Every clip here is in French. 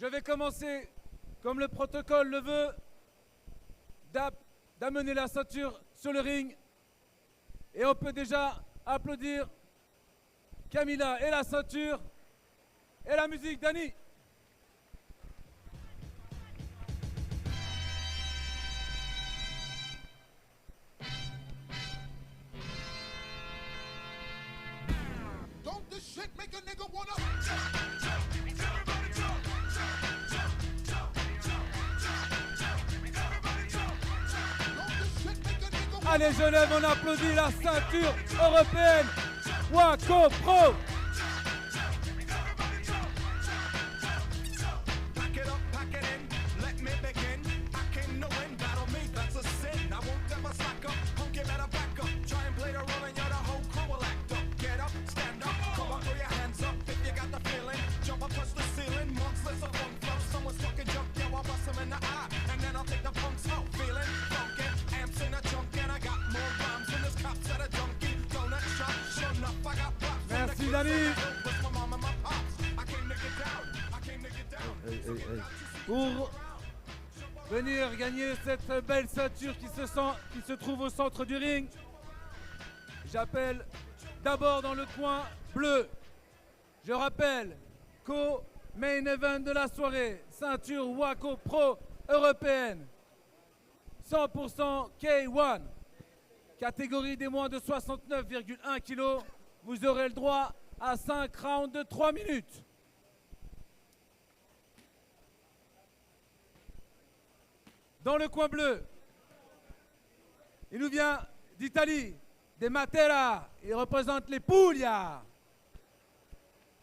Je vais commencer, comme le protocole le veut, d'amener la ceinture sur le ring. Et on peut déjà applaudir Camilla et la ceinture et la musique. Dani. Don't this shit make a nigga wanna Allez Genève, on applaudit la ceinture européenne Waco Pro. Merci Dani. Pour venir gagner cette belle ceinture qui se trouve au centre du ring, j'appelle d'abord dans le coin bleu. Je rappelle co-main event de la soirée, ceinture Waco Pro européenne, 100% K1, catégorie des moins de 69,1 kg. Vous aurez le droit à 5 rounds de 3 minutes. Dans le coin bleu, il nous vient d'Italie, de Matera. Il représente les Puglia.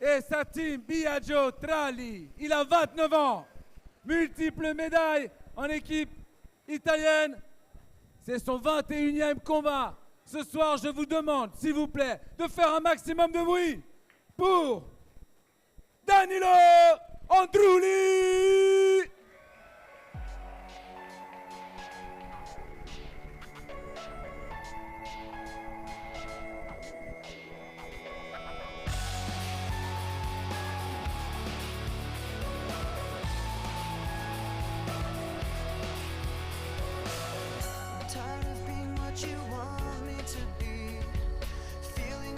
Et sa team, Biagio Tralli. Il a 29 ans. Multiples médailles en équipe italienne. C'est son 21e combat. Ce soir, je vous demande, s'il vous plaît, de faire un maximum de bruit pour Danilo Andrulli.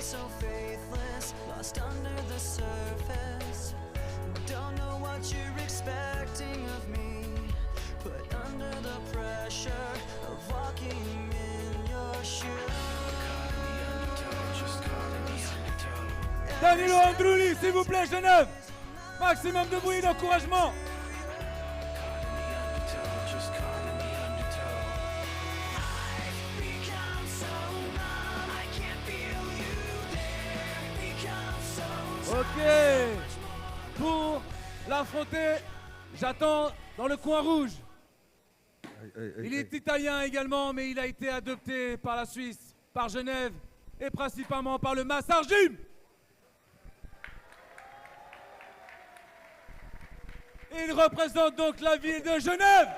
So faithless, lost under the surface. Don't know what you're expecting of me. Put under the pressure of walking in your shoes. Danilo Andrulli, s'il vous plaît, Genève. Maximum de bruit, d'encouragement. Ok, pour l'affronter, j'attends dans le coin rouge. Il est italien également, mais il a été adopté par la Suisse, par Genève et principalement par le Massar Gym. Il représente donc la ville de Genève.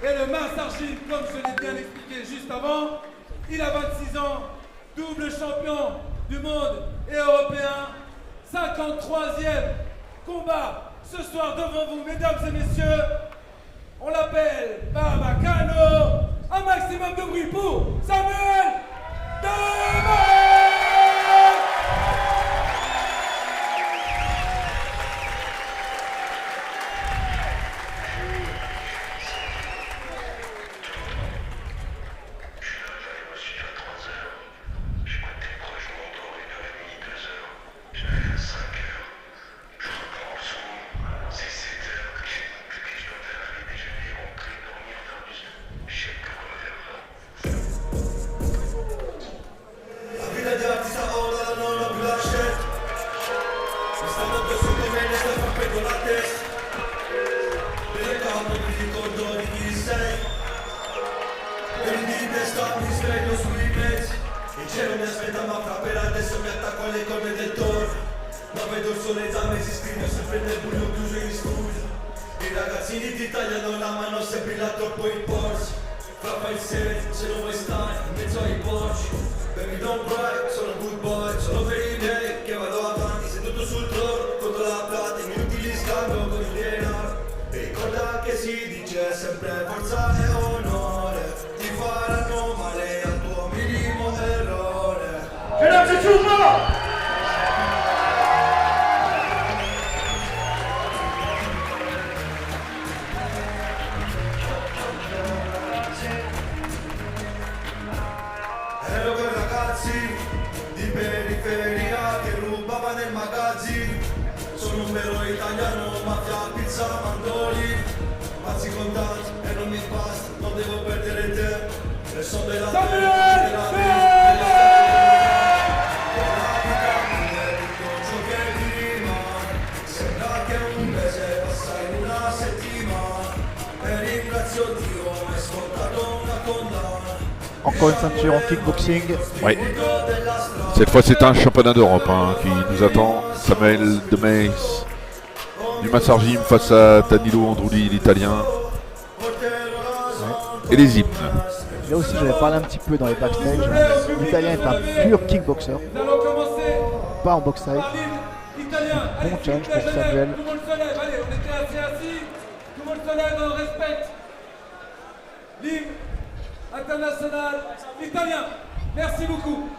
Et le Massar Gym, comme je l'ai bien expliqué juste avant, il a 26 ans. Double champion du monde et européen, 53e combat ce soir devant vous, mesdames et messieurs. On l'appelle Barbacano. Un maximum de bruit pour Samuel Demel. Il cielo mi aspetta ma fra per adesso mi attacco alle corne del toro. Ma vedo il sole già mi si scrive sempre nel buio chiuso in studio. I ragazzini ti tagliano la mano se brilla troppo il Porsche. Fra fai il set se non vuoi stare in mezzo ai porci. Baby don't cry, sono good boy, solo per i miei che vado avanti. sul trono contro la plata inutili scambio con il denaro. E ricorda che si dice sempre forza e onore, ti faranno male al tuo minimo errore. Grazie Ciucco! Ero quei ragazzi di periferia che rubava nel magazzino. Sono un vero italiano, mafia, pizza, mandoli, mazzi contanti e non mi basta, non devo perdere tempo. E sono della terra, della vita, tutto ciò che mi rimane. Sembra che un mese passa in una settimana. E ringrazio Dio, mi è scontato una condanna. Encore une ceinture en kickboxing. Oui. Cette fois, c'est un championnat d'Europe qui nous attend. Samuel de Meis du Massargim face à Danilo Andrudi, l'Italien. Et les hymnes. Là aussi, j'avais parlé un petit peu dans les backstage. L'Italien est un pur kickboxer, Nous allons commencer pas en box side. par l'hymne italien. Bon challenge pour Tout Samuel. le monde se lève, allez, on était assez assis. Tout le monde se lève, on respecte l'hymne international italien. Merci beaucoup.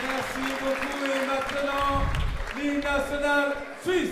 Merci beaucoup et maintenant l'hymne national suisse.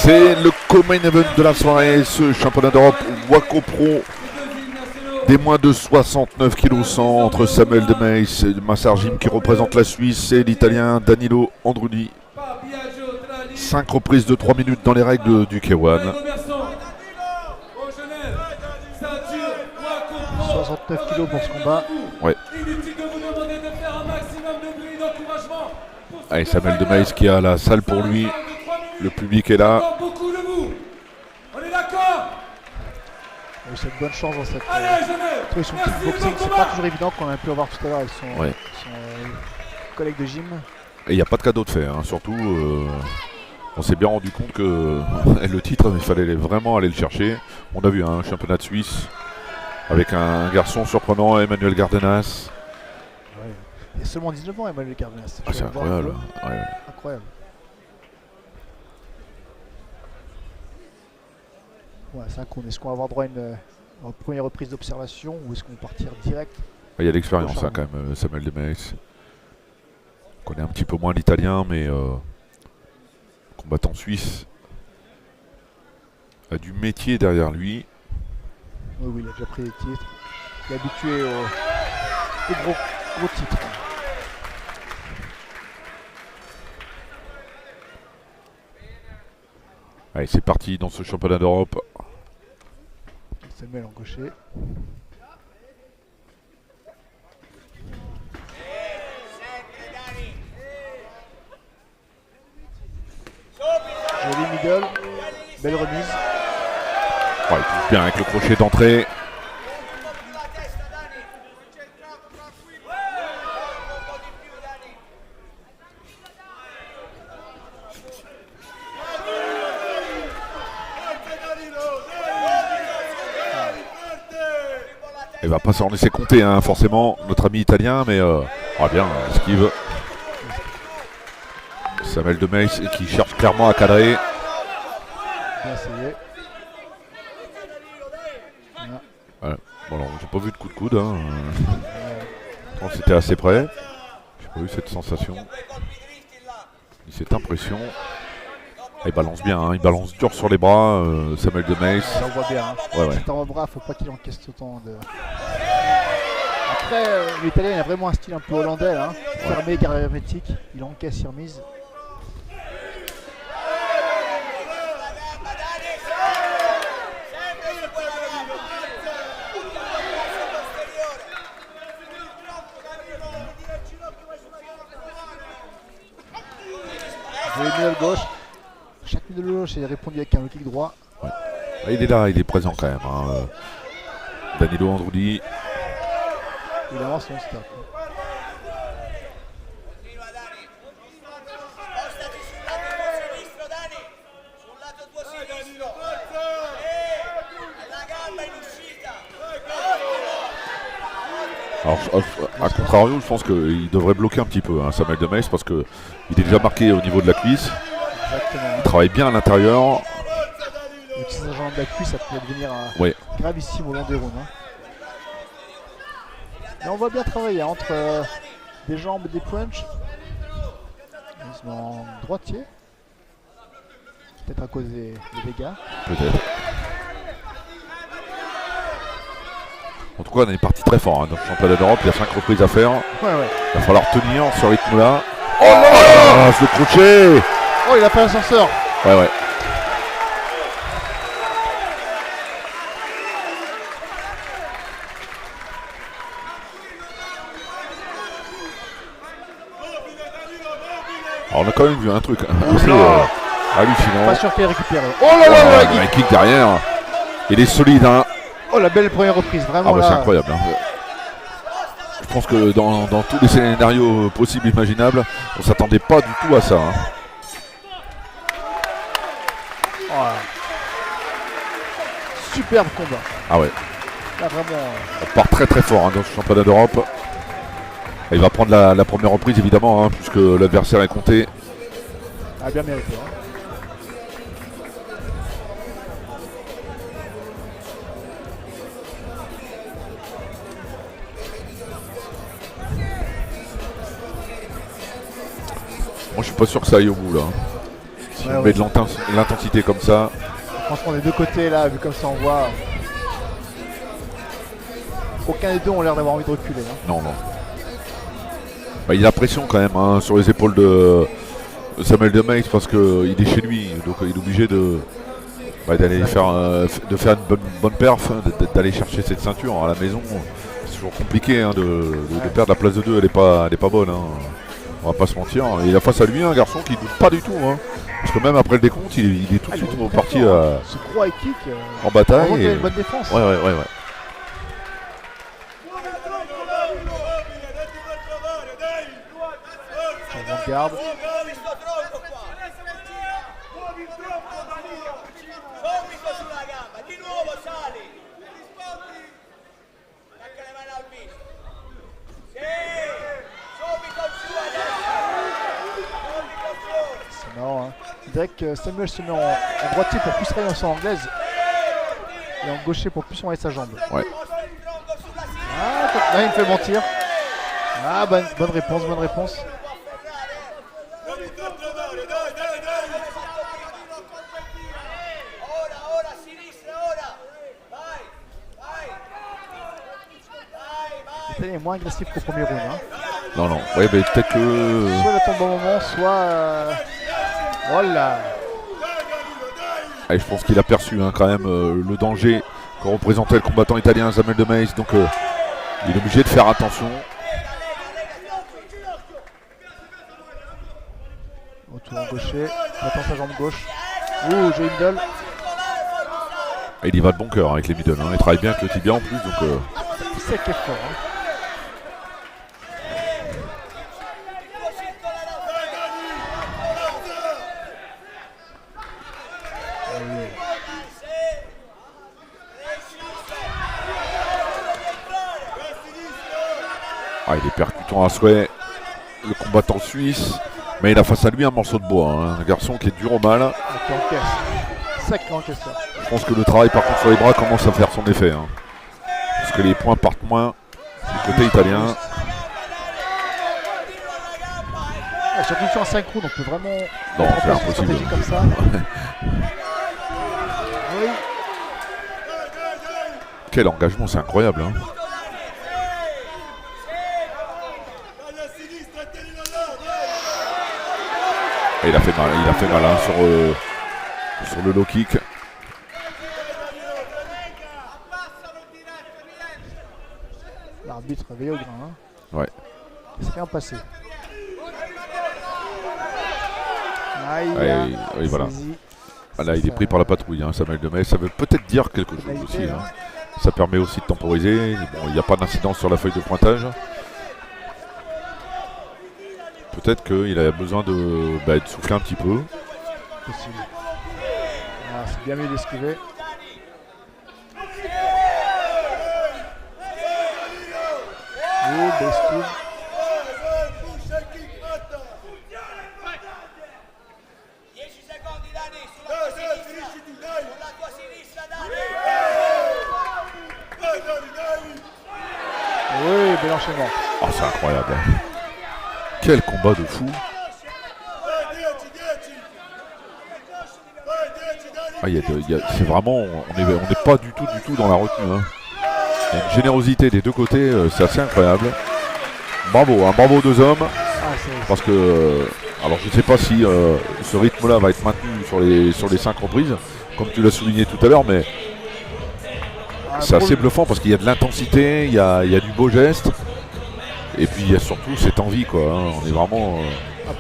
C'est le co-main event de la soirée, ce championnat d'Europe Waco Pro des moins de 69 kg 100 entre Samuel de Meis et Massargim qui représente la Suisse et l'Italien Danilo Andrudi. 5 reprises de 3 minutes dans les règles du K1. 69 kilos pour ce combat. Ouais. Inutile de vous demander de faire un maximum de bruit d'encouragement. Pour ce Allez, combat Samuel de Maïs qui a la salle pour lui. de 3 minutes. Le public est là. Encore beaucoup debout. On est d'accord? Il a eu cette bonne chance dans cette Allez, je son mets. kickboxing. C'est pas toujours évident qu'on a pu avoir tout à l'heure avec son, Ouais. son collègue de gym. Et il n'y a pas de cadeau de fait, hein. Surtout, on s'est bien rendu compte que le titre, il fallait vraiment aller le chercher. On a vu un championnat de Suisse avec un garçon surprenant, Emmanuel Gardenas. Ouais. Il a seulement 19 ans, Emmanuel Cardenas. Ah, c'est incroyable. Ouais. Incroyable. Ouais, c'est un coup. Est-ce qu'on va avoir droit à une première reprise d'observation ou est-ce qu'on va partir direct? Il y a l'expérience hein, quand même, Samuel de Maïs. On connaît un petit peu moins l'italien, mais combattant suisse a du métier derrière lui. Oui, oui, il a déjà pris des titres. Il est habitué aux gros titres. Allez, c'est parti dans ce championnat d'Europe. Samuel en gaucher. Joli middle. Belle remise. Ouais, il touche bien avec le crochet d'entrée. Il va pas s'en laisser compter, hein, forcément, notre ami italien, mais bien, esquive. Samuel de Maïs qui cherche clairement à cadrer. Bien essayé. Ouais. Bon, alors, j'ai pas vu de coup de coude. Hein. Pourtant, c'était assez près. J'ai pas eu cette sensation. Ni cette impression. Il balance bien, hein. Il balance dur sur les bras, Samuel de Maïs. Ça on voit bien. Hein. Ouais. Cet avant-bras, faut pas qu'il encaisse autant de. Après, l'italien il a vraiment un style un peu hollandais, hein. Fermé, hermétique. Il encaisse, il remise. Middle gauche. Chaque middle gauche est répondu avec un kick droit. Ouais. Il est là, il est présent quand même. Hein. Danilo Andrudi. Il avance son stop. Alors, à contrario, je pense qu'il devrait bloquer un petit peu hein, Samuel de Maïs parce qu'il est déjà marqué au niveau de la cuisse. Exactement. Il travaille bien à l'intérieur. L'utilisation de la cuisse, ça peut devenir Ouais. gravissime au long des rounds. Hein. Mais on va bien travailler entre des jambes et des punches. Il se met en droitier. Peut-être à cause des dégâts. Peut-être. En tout cas, on est parti très fort hein, dans le championnat d'Europe. Il y a 5 reprises à faire. Ouais. Il va falloir tenir ce rythme-là. Oh là, le crochet. Oh, il a fait l'ascenseur. Ouais. Alors, on a quand même vu un truc assez hallucinant. Pas sûr qu'il ait récupéré. Oh là, il y a un kick derrière. Il est solide. Hein. Oh, la belle première reprise, vraiment là. C'est incroyable. Hein. Je pense que dans tous les scénarios possibles et imaginables, on s'attendait pas du tout à ça. Hein. Oh, superbe combat. Ah ouais. Là, vraiment. On part très très fort hein, dans ce championnat d'Europe. Il va prendre la première reprise évidemment, hein, puisque l'adversaire est compté. Ah, bien mérité. Hein. Moi je suis pas sûr que ça aille au bout là. Si on met de l'intensité comme ça. Franchement des deux côtés là, vu comme ça on voit. Aucun des deux ont l'air d'avoir envie de reculer. Hein. Non. Bah, il a la pression quand même hein, sur les épaules de Samuel de Maïs parce qu'il est chez lui. Donc il est obligé d'aller faire une bonne perf, d'aller chercher cette ceinture à la maison. toujours compliqué hein, de perdre la place de 2, elle est pas bonne. Hein. On va pas se mentir. Et il a face à lui un garçon qui doute pas du tout. Hein. Parce que même après le décompte, il est tout de suite parti Ce croix et kick. en bataille. Il y a une bonne défense. Ouais. Garde. C'est marrant, hein. Je dirais que Samuel se met en droitier pour plus travailler en son anglaise et en gaucher pour plus soigner sa jambe. Ouais. Ah, là il me fait mentir. Ah, bonne réponse, bonne réponse. Il est moins agressif qu'au premier round. Hein. Non. Ouais, mais peut-être que. Soit il attend le bon moment, soit. Oh là. Allez, je pense qu'il a perçu hein, quand même le danger que représentait le combattant italien Samuel de Meis. Donc il est obligé de faire attention. Retour en gaucher. Attend sa jambe gauche. Ouh, j'ai une middle. Il y va de bon cœur avec les middle. Hein. Il travaille bien avec le tibia en plus. Donc, sec et fort. Hein. il est percutant à souhait, le combattant suisse, mais il a face à lui un morceau de bois, hein. Un garçon qui est dur au mal. Qui encaisse. Sacré encaisseur. Je pense que le travail par contre sur les bras commence à faire son effet. Hein. Parce que les points partent moins du côté italien. Ah, surtout sur un 5 rounds, on peut vraiment. Non, c'est impossible. Comme ça. Oui. Quel engagement, c'est incroyable. Hein. Et il a fait mal hein, sur le low kick. L'arbitre veille au grain. Hein. Ouais. Il s'est rien passé. Oui, voilà. Ah, là, il est pris par la patrouille, hein, Samuel de Meis. Ça veut peut-être dire quelque chose aussi. Hein. Ça permet aussi de temporiser. Bon, il n'y a pas d'incidence sur la feuille de pointage. Peut-être qu'il a besoin de souffler un petit peu. Possible. Ah, c'est bien mieux d'esquiver. Oh, best. Oui, bel enchaînement. Oh, c'est incroyable. Quel combat de fou. C'est vraiment, on n'est pas du tout dans la retenue. Hein. Il y a une générosité des deux côtés, c'est assez incroyable. Bravo, hein, bravo aux deux hommes. Parce que, alors je ne sais pas si ce rythme-là va être maintenu sur les 5 reprises, comme tu l'as souligné tout à l'heure, mais c'est assez bluffant parce qu'il y a de l'intensité, il y a du beau geste. Et puis il y a surtout cette envie quoi, hein. On est vraiment...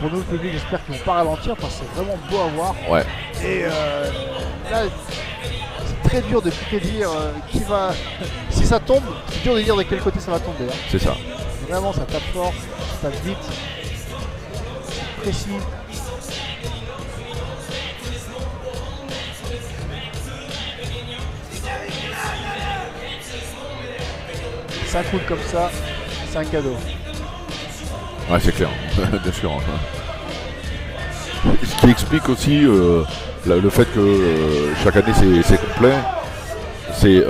pour nous le public, j'espère qu'ils vont pas ralentir parce que c'est vraiment beau à voir. Ouais. Et là, c'est très dur de dire qui va... Si ça tombe, c'est dur de dire de quel côté ça va tomber. Hein. C'est ça. Vraiment ça tape fort, ça tape vite, précis. Ça coule comme ça, c'est un cadeau. Ouais, c'est clair, bien sûr. Ce qui explique aussi le fait que chaque année c'est complet, c'est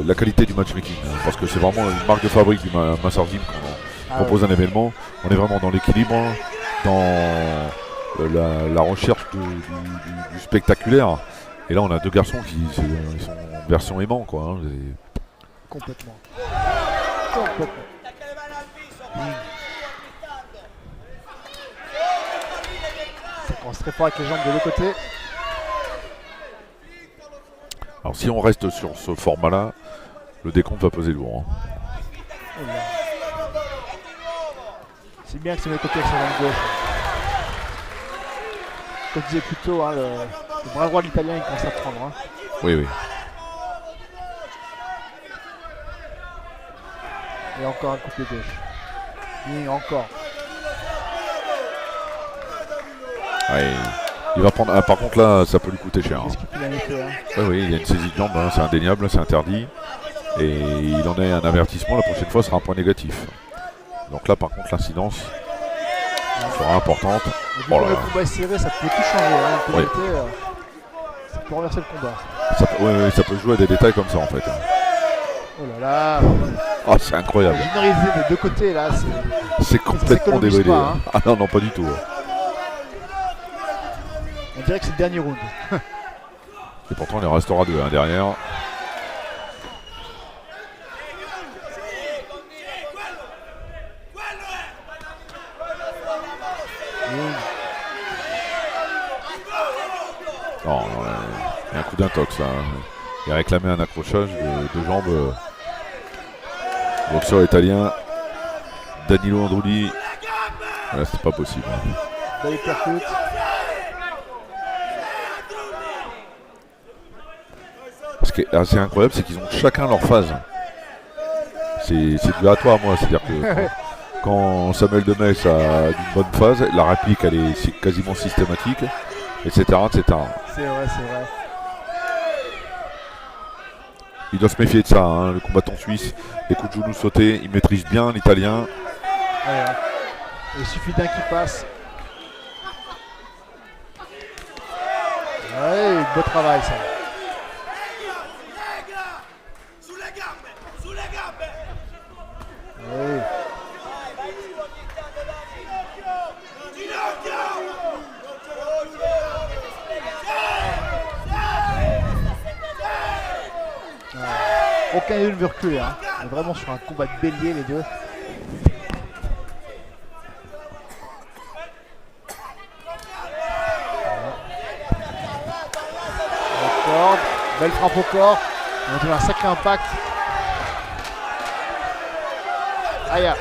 la qualité du matchmaking. Hein, parce que c'est vraiment une marque de fabrique du Master Gym quand on propose un événement. On est vraiment dans l'équilibre, dans la recherche du spectaculaire. Et là, on a deux garçons qui sont en version aimant, quoi. Hein, complètement. Ça commence très fort avec les jambes de l'autre côté. Alors si on reste sur ce format-là, le décompte va peser lourd. Hein. Oh là. C'est bien que c'est mis de côté avec sa jambe gauche. Comme je disais plus tôt, hein, le bras droit de l'Italien il commence à prendre. Hein. Oui, oui. Et encore un coup de gauche. Et encore. Ouais, il va prendre. Ah, par contre là, ça peut lui coûter cher. Hein. Qu'est-ce qu'il peut gagner fait, hein. Oui, oui, il y a une saisie de jambe, hein, c'est indéniable, c'est interdit. Et il en est un avertissement, la prochaine fois sera un point négatif. Donc là par contre l'incidence sera importante. Mais vu Oh que là le là. combat est serré, ça peut tout changer. Hein. En Oui. pénalité, ça peut renverser le combat. Ça peut jouer à des détails comme ça en fait. Oh là là. Ah, c'est incroyable. Généralisé des deux côtés là, C'est complètement s'économise dévalé. pas, hein. Ah non, non, pas du tout. on dirait que c'est le dernier round. Et pourtant il en restera deux hein, derrière. Non, non, il y a un coup d'intox là. Il a réclamé un accrochage de jambes. Boxeur italien Danilo Andrudi. Voilà, c'est pas possible. Belle percute. Ce qui est assez incroyable, c'est qu'ils ont chacun leur phase. C'est dû à toi, moi. C'est-à-dire que quand Samuel de Metz a une bonne phase, la réplique elle est quasiment systématique, etc. etc. C'est vrai, c'est vrai. Il doit se méfier de ça, hein, le combattant suisse. Les coups de genoux sautés, il maîtrise bien l'italien. Ouais, ouais. Il suffit d'un qui passe. Ouais, beau travail ça. Oui. Aucun des deux ne veut reculer. Hein. On est vraiment sur un combat de bélier les deux. Corde, belle frappe au corps. On a un sacré impact. Aïe,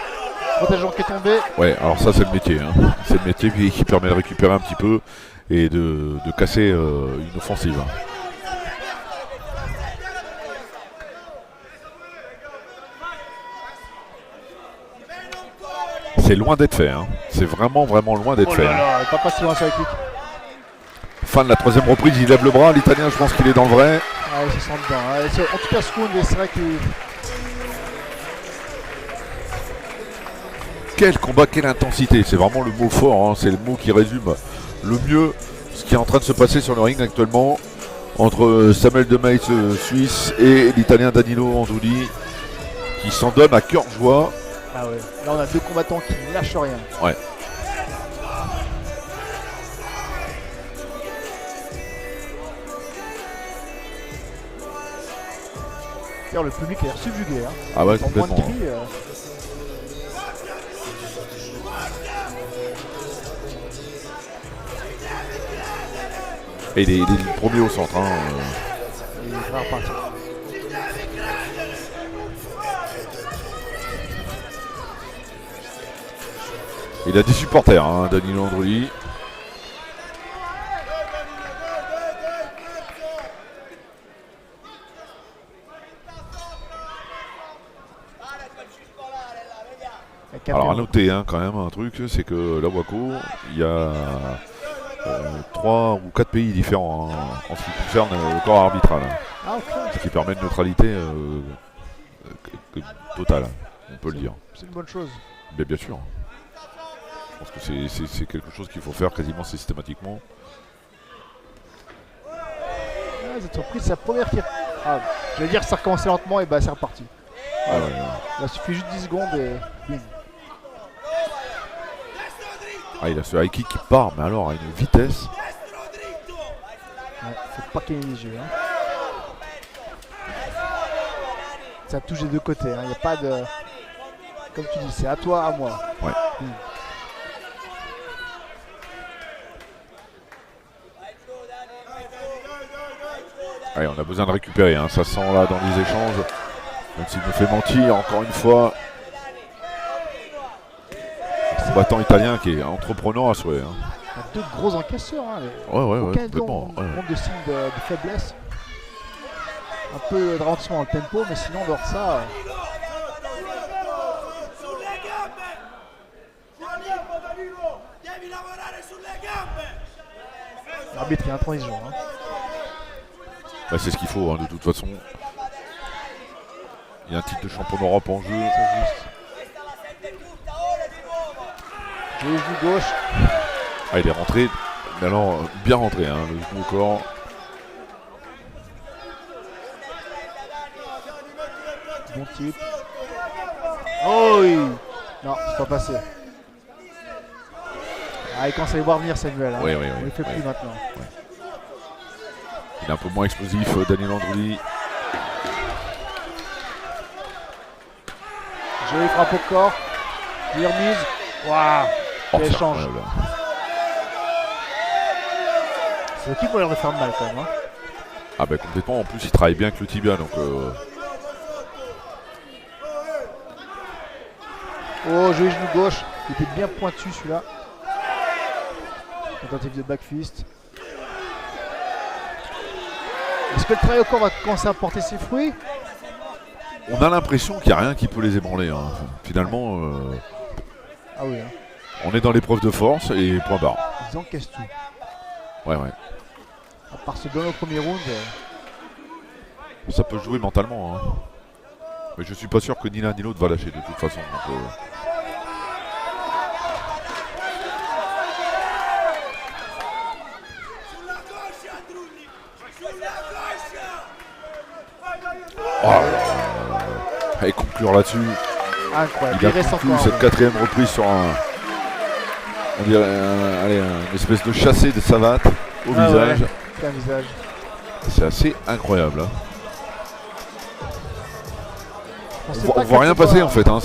protège qui est tombé. Ouais, alors ça c'est le métier. Hein. C'est le métier qui permet de récupérer un petit peu et de casser une offensive. C'est loin d'être fait. Hein. C'est vraiment loin d'être fait. Oh là là, pas si loin sur la kick. Fin de la troisième reprise, il lève le bras. L'Italien, je pense qu'il est dans le vrai. Ah, il se sent dedans. En tout cas, ce round, c'est vrai qu'il... Quel combat, quelle intensité. C'est vraiment le mot fort. Hein. C'est le mot qui résume le mieux ce qui est en train de se passer sur le ring actuellement entre Samuel de Metz, suisse, et l'Italien Danilo Andrudi qui s'en donne à cœur joie. Ah ouais. Là, on a deux combattants qui ne lâchent rien. Ouais. D'ailleurs, le public a l'air subjugué. Hein. Ah ouais, En moins de complètement. cris, Et il est le premier au centre. Hein. il va repartir. Il a des supporters, hein, Danilo Andrudi. Alors à noter hein, quand même un truc, c'est que la WACO, il y a 3 ou 4 pays différents hein, en ce qui concerne le corps arbitral. Ah, ok. Ce qui permet une neutralité totale, on peut le dire. C'est une bonne chose. Mais bien sûr. Je pense que c'est quelque chose qu'il faut faire quasiment systématiquement. Ah, vous êtes surpris, c'est sa première qui... Ah, je vais dire ça a recommencé lentement et bah c'est reparti. Ah ouais. Il suffit juste 10 secondes et bim. Ah, il a ce high kick qui part, mais alors à une vitesse. Ouais, faut pas qu'il y ait les yeux. Hein. Ça touche des deux côtés, il n'y a pas de... Comme tu dis, c'est à toi, à moi. Ouais. Allez, on a besoin de récupérer, hein. Ça sent là dans les échanges. Même s'il me fait mentir, encore une fois, combattant italien qui est entreprenant à souhait. Hein. Il y a deux gros encaisseurs. Hein, Ouais, aucun complètement. don montre de signe de faiblesse. Un peu de ralentissement dans le tempo, mais sinon, dehors de ça. L'arbitre est intransigeant. Hein. Bah, c'est ce qu'il faut, hein, de toute façon. Il y a un titre de champion d'Europe en jeu. C'est juste. Le genou gauche. Ah, il est rentré. Mais alors, bien rentré, hein, le genou au corps. Bon type. Oh oui. Non, c'est pas passé. Ah, il commence à les voir venir Samuel. Hein. Oui, On les fait plus maintenant. Ouais. Il est un peu moins explosif, Daniel Andrulli. Jolie frappe au corps. Il remise. Waouh. Quel échange. C'est l'équipe qui a l'air de faire mal quand même. Hein. Ah bah complètement, en plus il travaille bien avec le tibia donc... Oh, joli genou gauche. Il était bien pointu celui-là. Tentative de back fist. Est-ce que le travail au corps va commencer à porter ses fruits? On a l'impression qu'il n'y a rien qui peut les ébranler. Hein. Finalement, Ah oui. Hein. on est dans l'épreuve de force et point barre. Ils encaissent tout. Ouais. À part ce duel au premier round. Ça peut jouer mentalement. Hein. Mais je suis pas sûr que ni l'un ni l'autre va lâcher de toute façon. Donc, Et conclure là-dessus. Incroyable. Il a reste conclu encore. cette quatrième reprise sur on dirait une espèce de chassé de savate au visage. Ouais. C'est un visage. C'est assez incroyable. Hein. On On voit rien passer en fait. Hein.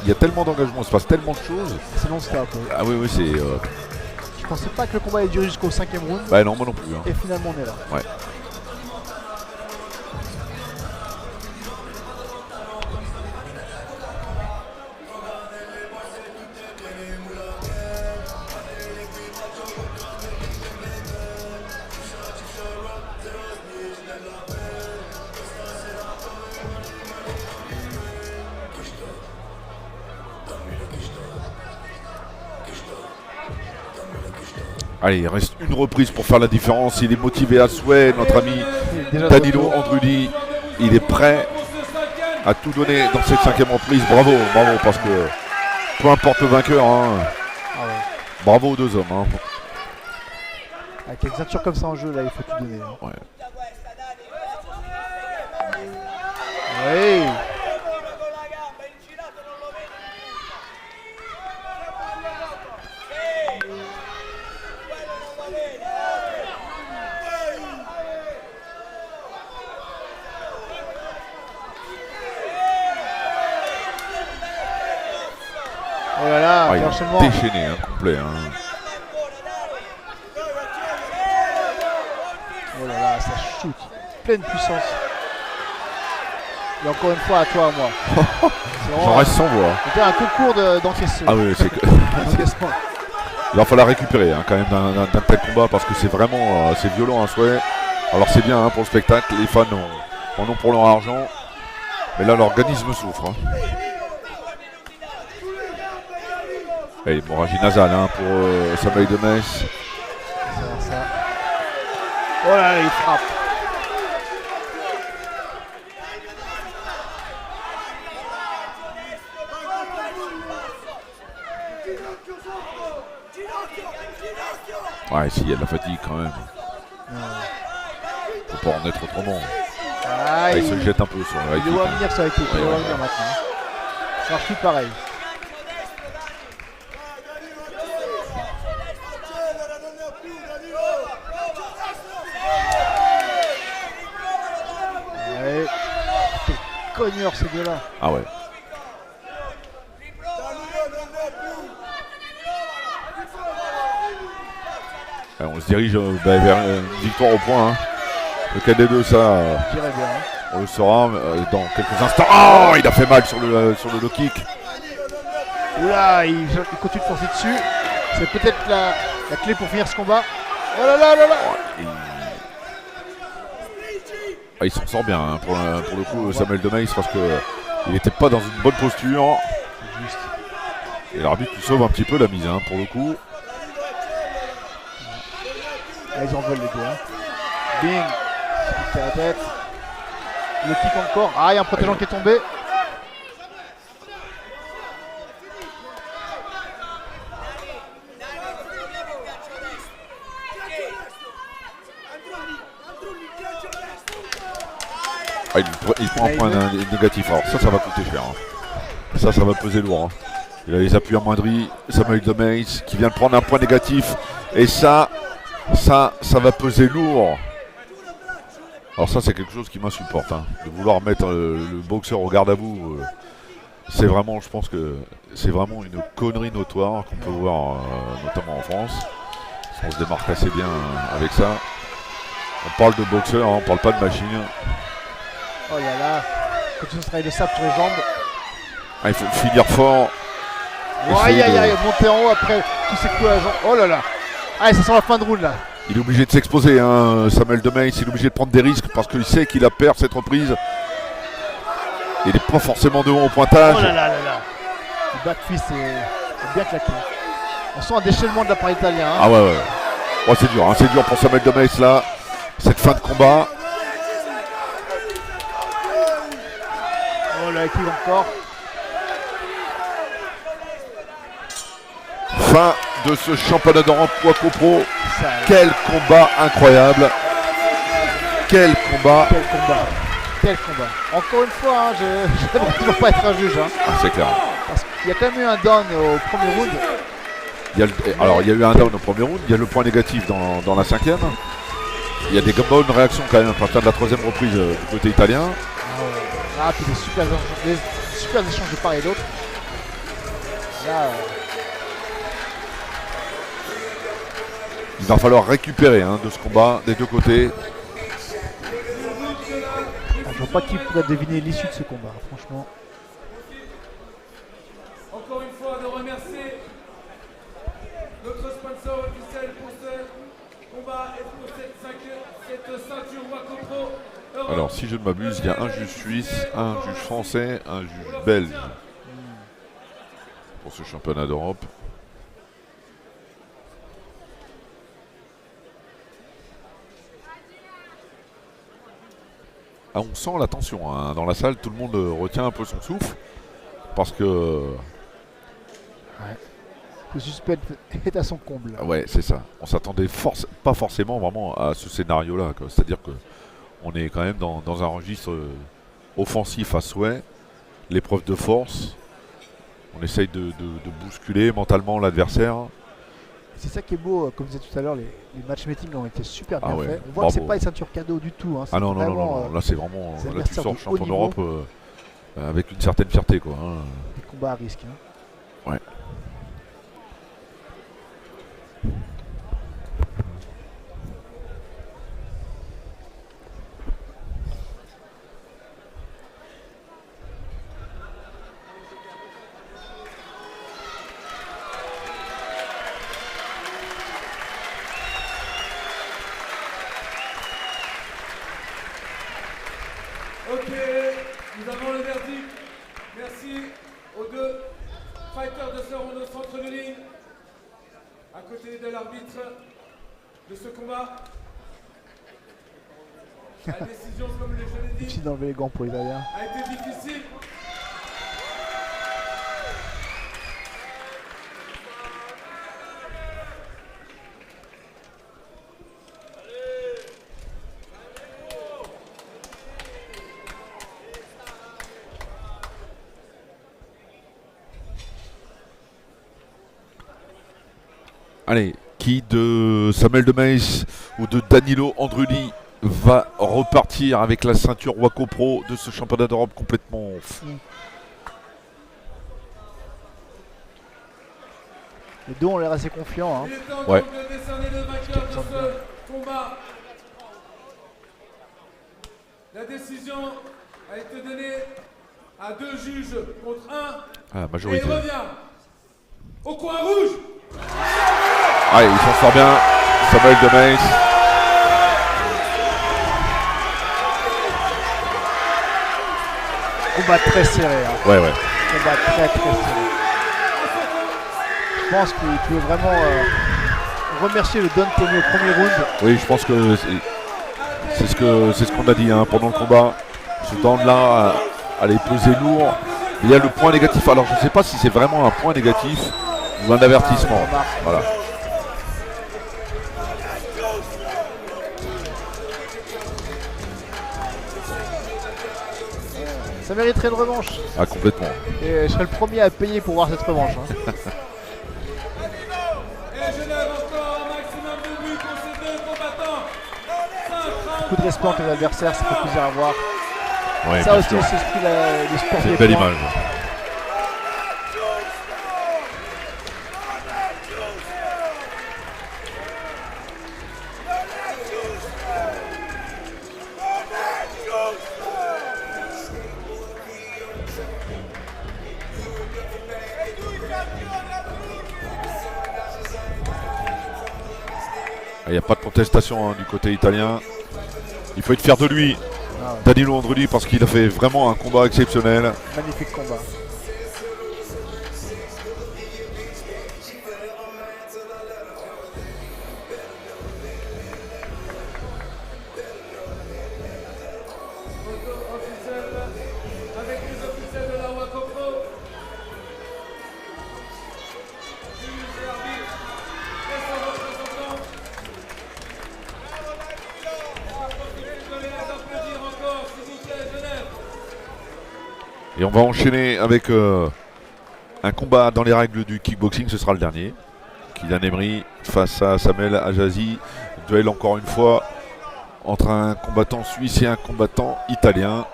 Il y a tellement d'engagement, il se passe tellement de choses. C'est non-stop. Ah oui, c'est. Je pensais pas que le combat allait durer jusqu'au 5e round. Bah non, moi non plus. Hein. Et finalement, on est là. Ouais. Allez, il reste une reprise pour faire la différence. Il est motivé à souhait, notre ami Danilo Andrulli. Il est prêt à tout donner dans cette 5e reprise. Bravo, parce que peu importe le vainqueur. Hein. Ah ouais. Bravo aux deux hommes. Hein. Avec une ceinture comme ça en jeu, là, il faut tout donner. Hein. Ouais. Oui. Oh là là, Il enchaînement. est déchaîné, hein, complet. Hein. Oh là là, ça shoot. Pleine puissance. Et encore une fois, à toi, à moi. J'en reste sans voix. C'était un concours d'encaissement. Ah oui, c'est que... D'encaissement. Il va falloir récupérer hein, quand même d'un tel combat parce que c'est vraiment c'est violent à souhait. Alors c'est bien hein, pour le spectacle, les fans en ont pour leur argent. Mais là l'organisme souffre. Hein. Et hémorragie nasale hein, pour Samuel de Metz. Ça. Oh là là, il frappe. Ouais, s'il y a de la fatigue quand même. Faut pas en être autrement. Ah, il se jette un peu sur la il doit venir sur la équipe, il doit venir maintenant. Ça marche tout pareil. Ouais. Quel cogneur ces deux-là. Ah ouais. On se dirige vers une victoire au point. Hein. Lequel des deux ça Je dirais bien. Hein. On le saura dans quelques instants. Oh, il a fait mal sur le low kick. Oula, il continue de foncer dessus. C'est peut-être la clé pour finir ce combat. Oh là là là là. Ah, il s'en sort bien hein, pour le coup Samuel de Mace parce que il n'était pas dans une bonne posture. Juste. Et l'arbitre lui sauve un petit peu la mise hein, pour le coup. Là, ils en veulent les deux. Hein. Bing. Kick à la tête. Le kick encore. Ah, il y a un protégeant qui est tombé. Ah, il prend un point négatif. Alors ça va coûter cher. Hein. Ça va peser lourd. Hein. Il a les appuis amoindris. Samuel de Mace qui vient de prendre un point négatif. Et ça va peser lourd. Alors ça c'est quelque chose qui m'insupporte. Hein. De vouloir mettre le boxeur au garde à vous. C'est vraiment, je pense que c'est vraiment une connerie notoire qu'on peut voir notamment en France. On se démarque assez bien avec ça. On parle de boxeur, hein, on parle pas de machine. Oh là là, continue ce travail de sable sur les jambes. Ah, il faut finir fort. Aïe aïe aïe, monter en haut après tous ces coups à la jambe. Oh là là. Allez, ça sent la fin de round là. Il est obligé de s'exposer, hein, Samuel de Mace. Il est obligé de prendre des risques parce qu'il sait qu'il a perdu cette reprise. Il n'est pas forcément devant au pointage. Oh là là là là. Le back-fist est bien claqué. On sent un déchaînement de la part italien. Hein. Ah ouais. Oh, c'est dur, hein, c'est dur pour Samuel de Mace là. Cette fin de combat. Oh là, qui encore. Fin de ce championnat d'Europe Waco Pro. Quel combat incroyable. Quel combat. Quel combat. Quel combat. Encore une fois, hein, je ne toujours pas être un juge. Hein. Ah, c'est clair. Parce qu'il y a quand même eu un down au premier round. Alors il y a eu un down au premier round. Il y a le point négatif dans la cinquième. Il y a des bonnes réactions quand même à partir de la troisième reprise du côté italien. Ah, puis des super échanges de part et d'autre. Là, il va falloir récupérer hein, de ce combat des deux côtés. je vois pas qui pourrait deviner l'issue de ce combat, franchement. Encore une fois, de remercier notre sponsor officiel pour ce combat et pour cette ceinture Waco Pro. Alors, si je ne m'abuse, il y a un juge suisse, un juge français, un juge belge pour ce championnat d'Europe. Ah, on sent la tension hein. Dans la salle, tout le monde retient un peu son souffle parce que le suspense est à son comble. ouais, c'est ça. On s'attendait pas forcément vraiment à ce scénario-là. C'est-à-dire que on est quand même dans un registre offensif à souhait, l'épreuve de force. On essaye de bousculer mentalement l'adversaire. C'est ça qui est beau, comme je disais tout à l'heure, les matchmaking ont été super bien ouais. faits. On voit que c'est pas une ceinture cadeau du tout. Hein. Ah non, là c'est vraiment. Là tu sors champion niveau. d'Europe avec une certaine fierté quoi. Hein. Des combats à risque. Hein. Ouais. Ok, nous avons le verdict. Merci aux deux fighters de ce round au centre de ligne, à côté de l'arbitre de ce combat. La décision, comme je l'ai dit, Difficile d'enlever les gants pour les Italiens. a été difficile. Allez, qui de Samuel de Mace ou de Danilo Andrulli va repartir avec la ceinture Waco Pro de ce championnat d'Europe complètement fou? Les deux ont l'air assez confiants. Hein. Il est temps Ouais. donc de décerner le vainqueur de ce combat. La décision a été donnée à 2 juges contre 1. Ah, Et il majorité. revient Au coin rouge. Allez, il s'en sort bien. Samuel de Mace. Combat très serré. Hein. Ouais, ouais. Combat très serré. Je pense qu'il peut vraiment remercier le Don Tony au premier round. Oui, je pense que c'est ce qu'on a dit hein, pendant le combat. Ce Don-là, allait peser lourd. Il y a le point négatif. Alors, je ne sais pas si c'est vraiment un point négatif ou un avertissement. Voilà. Ça mériterait une revanche. Ah, complètement. Et je serais le premier à payer pour voir cette revanche. Hein. Et Genève encore un maximum de buts pour ces deux combattants. Beaucoup de respect entre les adversaires, ça fait plaisir à voir. Ouais, Ça bien aussi, sûr. c'est ce qu'il du sport. C'est des une belle points. image. Il n'y a pas de contestation hein, du côté italien. Il faut être fier de lui, Ah ouais. Danilo Andrudi, parce qu'il a fait vraiment un combat exceptionnel. Magnifique combat. Avec les officiels de la Wakopro. Juge et arbitre. Et son représentant. Profitez de les applaudir encore, s'il vous plaît, Genève. Et on va enchaîner avec un combat dans les règles du kickboxing, ce sera le dernier. Kylian Emery face à Samuel Ajazi. Duel encore une fois entre un combattant suisse et un combattant italien.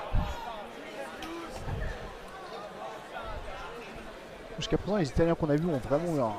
Jusqu'à présent, les Italiens qu'on a vus ont vraiment eu un